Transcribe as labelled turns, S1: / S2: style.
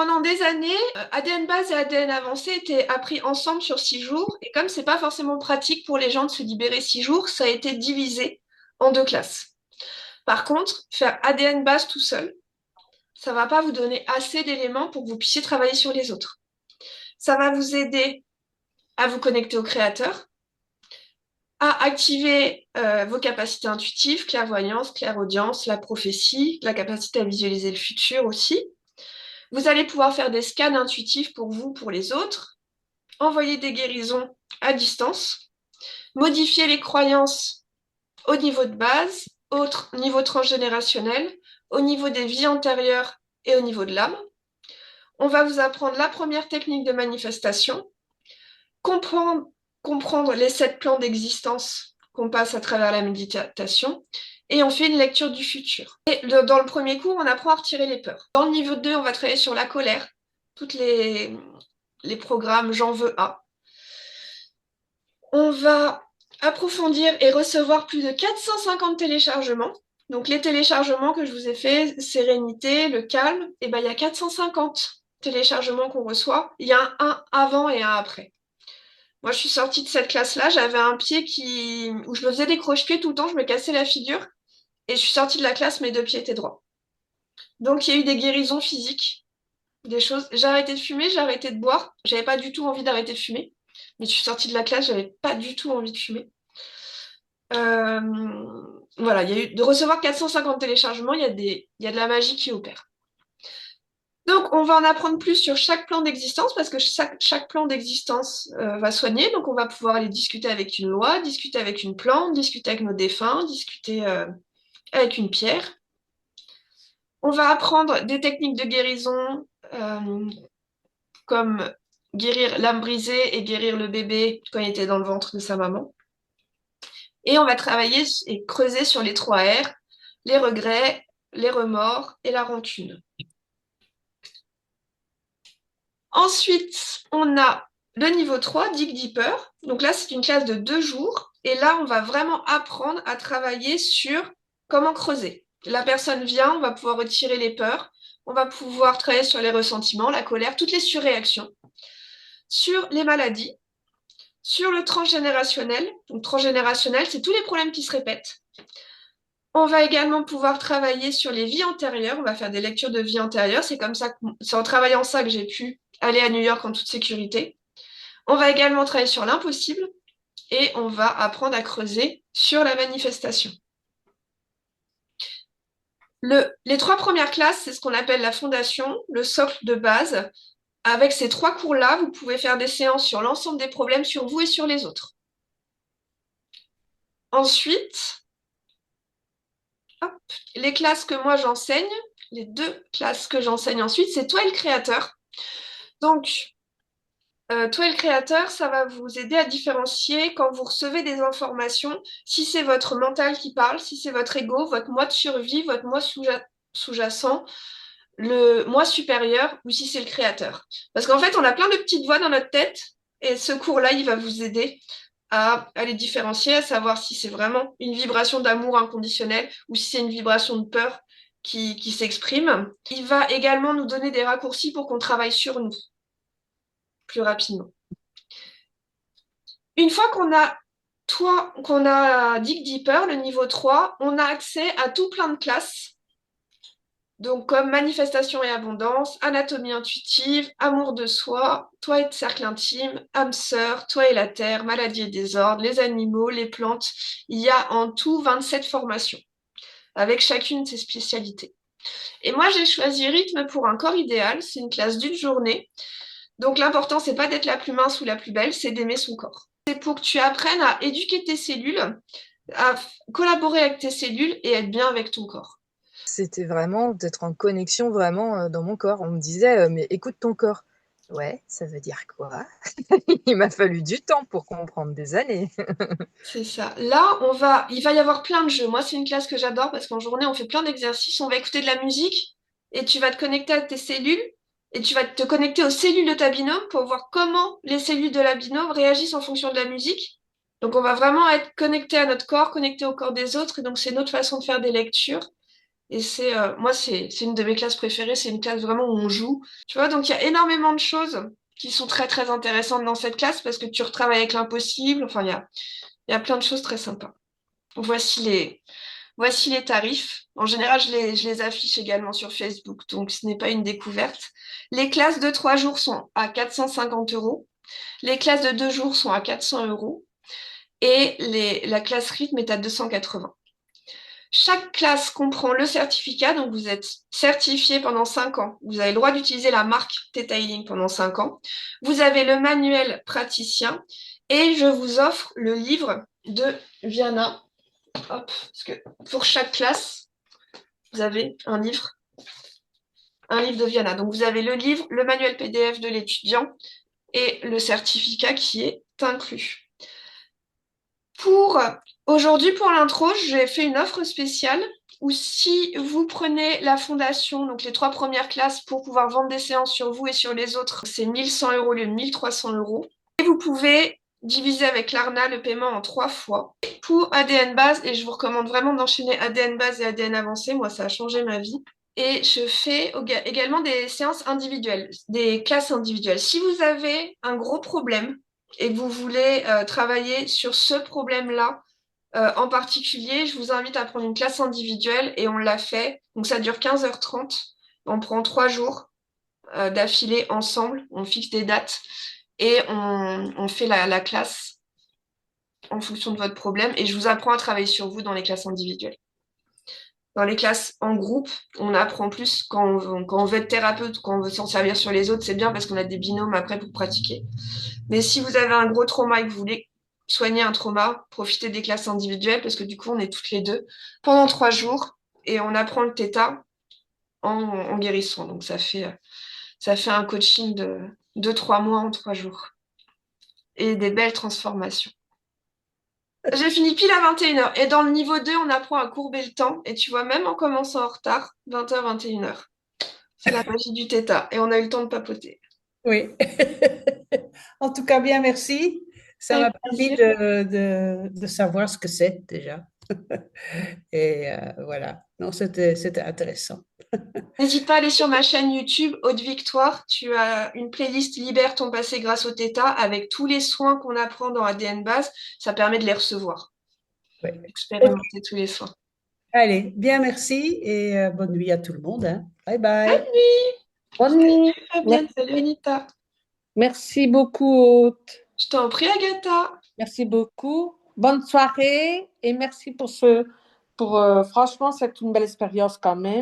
S1: Pendant des années, ADN base et ADN avancé étaient appris ensemble sur 6 jours. Et comme c'est pas forcément pratique pour les gens de se libérer 6 jours, ça a été divisé en 2 classes. Par contre, faire ADN base tout seul, ça va pas vous donner assez d'éléments pour que vous puissiez travailler sur les autres. Ça va vous aider à vous connecter au créateur, à activer vos capacités intuitives, clairvoyance, clairaudience, la prophétie, la capacité à visualiser le futur aussi. Vous allez pouvoir faire des scans intuitifs pour vous, pour les autres, envoyer des guérisons à distance, modifier les croyances au niveau de base, au niveau transgénérationnel, au niveau des vies antérieures et au niveau de l'âme. On va vous apprendre la première technique de manifestation, comprendre, comprendre les 7 plans d'existence qu'on passe à travers la méditation, et on fait une lecture du futur. Et dans le premier cours, on apprend à retirer les peurs. Dans le niveau 2, on va travailler sur la colère, toutes les programmes J'en veux à. On va approfondir et recevoir plus de 450 téléchargements. Donc les téléchargements que je vous ai fait, sérénité, le calme, et ben il y a 450 téléchargements qu'on reçoit. Il y a un avant et un après. Moi, je suis sortie de cette classe-là, j'avais un pied où je me faisais des croche-pieds tout le temps, je me cassais la figure, et je suis sortie de la classe, mes 2 pieds étaient droits. Donc il y a eu des guérisons physiques, des choses. J'ai arrêté de fumer, j'ai arrêté de boire, j'avais pas du tout envie d'arrêter de fumer, mais je suis sortie de la classe, j'avais pas du tout envie de fumer. Euh, voilà, il y a eu de recevoir 450 téléchargements, il y a de la magie qui opère. Donc, on va en apprendre plus sur chaque plan d'existence parce que chaque plan d'existence va soigner. Donc, on va pouvoir aller discuter avec une loi, discuter avec une plante, discuter avec nos défunts, discuter avec une pierre. On va apprendre des techniques de guérison comme guérir l'âme brisée et guérir le bébé quand il était dans le ventre de sa maman. Et on va travailler et creuser sur les 3 R, les regrets, les remords et la rancune. Ensuite, on a le niveau 3, Dig Deeper. Donc là, c'est une classe de 2 jours. Et là, on va vraiment apprendre à travailler sur comment creuser. La personne vient, on va pouvoir retirer les peurs, on va pouvoir travailler sur les ressentiments, la colère, toutes les surréactions, sur les maladies, sur le transgénérationnel. Donc transgénérationnel, c'est tous les problèmes qui se répètent. On va également pouvoir travailler sur les vies antérieures. On va faire des lectures de vie antérieure. C'est comme ça que c'est en travaillant ça que j'ai pu aller à New York en toute sécurité. On va également travailler sur l'impossible et on va apprendre à creuser sur la manifestation. Les 3 premières classes, c'est ce qu'on appelle la fondation, le socle de base. Avec ces 3 cours-là, vous pouvez faire des séances sur l'ensemble des problèmes sur vous et sur les autres. Ensuite, hop, les classes que moi j'enseigne, les 2 classes que j'enseigne ensuite, c'est toi et le créateur. Donc, toi et le créateur, ça va vous aider à différencier quand vous recevez des informations, si c'est votre mental qui parle, si c'est votre ego, votre moi de survie, votre moi sous-jacent, le moi supérieur, ou si c'est le créateur. Parce qu'en fait, on a plein de petites voix dans notre tête, et ce cours-là, il va vous aider à les différencier, à savoir si c'est vraiment une vibration d'amour inconditionnel ou si c'est une vibration de peur qui s'exprime. Il va également nous donner des raccourcis pour qu'on travaille sur nous plus rapidement. Une fois qu'on a Dig Deeper, le niveau 3, on a accès à tout plein de classes. Donc comme manifestation et abondance, anatomie intuitive, amour de soi, toi et le cercle intime, âme sœur, toi et la terre, maladie et désordre, les animaux, les plantes. Il y a en tout 27 formations, avec chacune ses spécialités. Et moi, j'ai choisi rythme pour un corps idéal. C'est une classe d'une journée. Donc l'important, c'est pas d'être la plus mince ou la plus belle, c'est d'aimer son corps. C'est pour que tu apprennes à éduquer tes cellules, à collaborer avec tes cellules et être bien avec ton corps.
S2: C'était vraiment d'être en connexion vraiment dans mon corps. On me disait, mais écoute ton corps. Ouais, ça veut dire quoi? Il m'a fallu du temps pour comprendre, des années.
S1: C'est ça. Là, il va y avoir plein de jeux. Moi, c'est une classe que j'adore parce qu'en journée, on fait plein d'exercices. On va écouter de la musique et tu vas te connecter à tes cellules et tu vas te connecter aux cellules de ta binôme pour voir comment les cellules de la binôme réagissent en fonction de la musique. Donc, on va vraiment être connecté à notre corps, connecté au corps des autres. Et donc, c'est notre façon de faire des lectures. Et moi, c'est une de mes classes préférées. C'est une classe vraiment où on joue. Tu vois, donc il y a énormément de choses qui sont très, très intéressantes dans cette classe parce que tu retravailles avec l'impossible. Enfin, il y a plein de choses très sympas. Voici voici les tarifs. En général, je les affiche également sur Facebook, donc ce n'est pas une découverte. Les classes de 3 jours sont à 450 euros. Les classes de 2 jours sont à 400 euros. Et la classe rythme est à 280. Chaque classe comprend le certificat, donc vous êtes certifié pendant 5 ans. Vous avez le droit d'utiliser la marque Theta Healing pendant 5 ans. Vous avez le manuel praticien et je vous offre le livre de Viana. Hop, parce que pour chaque classe, vous avez un livre de Viana. Donc vous avez le livre, le manuel PDF de l'étudiant et le certificat qui est inclus. Pour aujourd'hui, pour l'intro, j'ai fait une offre spéciale où si vous prenez la fondation, donc les 3 premières classes pour pouvoir vendre des séances sur vous et sur les autres, c'est 1100 euros au lieu de 1300 euros. Et vous pouvez diviser avec l'ARNA le paiement en 3 fois. Pour ADN base, et je vous recommande vraiment d'enchaîner ADN base et ADN avancé, moi ça a changé ma vie. Et je fais également des séances individuelles, des classes individuelles. Si vous avez un gros problème et que vous voulez travailler sur ce problème-là en particulier, je vous invite à prendre une classe individuelle et on l'a fait. Donc ça dure 15h30. On prend 3 jours d'affilée ensemble, on fixe des dates et on fait la classe en fonction de votre problème et je vous apprends à travailler sur vous dans les classes individuelles. Dans les classes en groupe, on apprend plus quand on veut être thérapeute, quand on veut s'en servir sur les autres, c'est bien parce qu'on a des binômes après pour pratiquer. Mais si vous avez un gros trauma et que vous voulez soigner un trauma, profitez des classes individuelles parce que du coup, on est toutes les deux pendant 3 jours et on apprend le theta en guérison. Donc, ça fait un coaching de 3 mois en 3 jours et des belles transformations. J'ai fini pile à 21h. Et dans le niveau 2, on apprend à courber le temps. Et tu vois, même en commençant en retard, 20h, 21h. C'est la magie du theta. Et on a eu le temps de papoter.
S3: Oui. En tout cas, bien, merci. Ça
S1: Avec
S3: m'a permis
S1: plaisir.
S3: de savoir ce que c'est déjà. Et voilà. Non, c'était intéressant.
S1: N'hésite pas à aller sur ma chaîne YouTube, Haute Victoire. Tu as une playlist Libère ton passé grâce au Theta avec tous les soins qu'on apprend dans ADN Base. Ça permet de les recevoir,
S3: Oui. Ok.
S1: expérimenter tous les soins.
S3: Allez, bien, merci et bonne nuit à tout le monde, hein. Bye
S1: Bonne
S3: bye.
S1: nuit!
S4: Bonne nuit.
S1: Salut Fabienne, salut Anita.
S4: Merci beaucoup, Aude.
S1: Je t'en prie, Agatha.
S4: Merci beaucoup. Bonne soirée et merci pour franchement, c'est une belle expérience quand même.